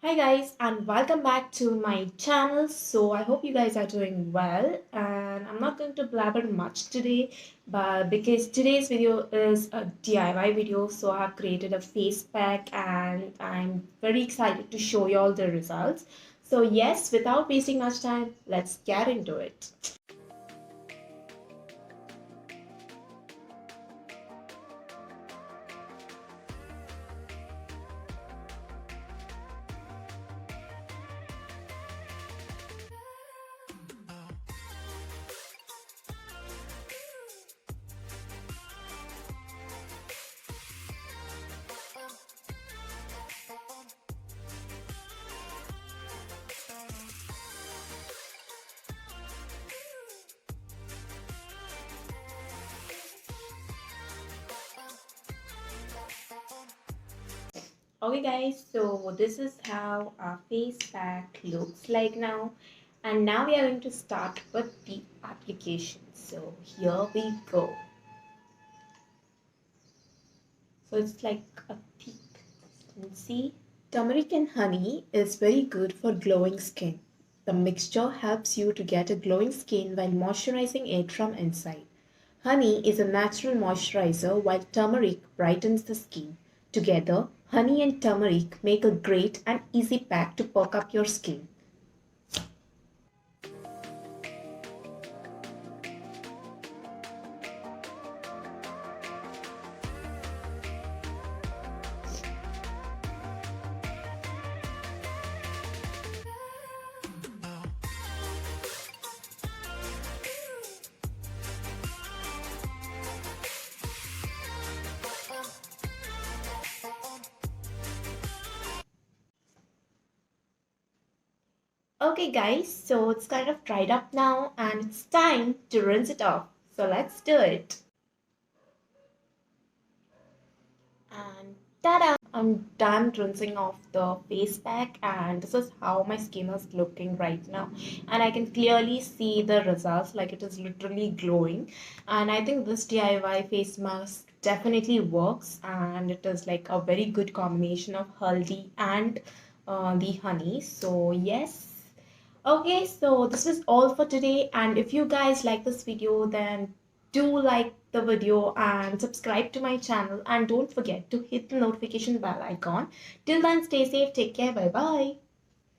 Hi guys and welcome back to my channel. So I hope you guys are doing well, and I'm not going to blabber much today, but because today's video is a DIY video, so I have created a face pack and I'm very excited to show you all the results. So yes, without wasting much time, let's get into it. Okay guys, so this is how our face pack looks like now. And now we are going to start with the application. So here we go. So it's like a thick consistency. Turmeric and honey is very good for glowing skin. The mixture helps you to get a glowing skin while moisturizing it from inside. Honey is a natural moisturizer while turmeric brightens the skin. Together, honey and turmeric make a great and easy pack to perk up your skin. Okay guys, so it's kind of dried up now and it's time to rinse it off. So let's do it. And ta-da! I'm done rinsing off the face pack, and this is how my skin is looking right now. And I can clearly see the results, like it is literally glowing. And I think this DIY face mask definitely works, and it is like a very good combination of haldi and the honey. So yes. Okay, so this was all for today, and if you guys like this video, then do like the video and subscribe to my channel, and don't forget to hit the notification bell icon. Till then, stay safe, take care, bye bye.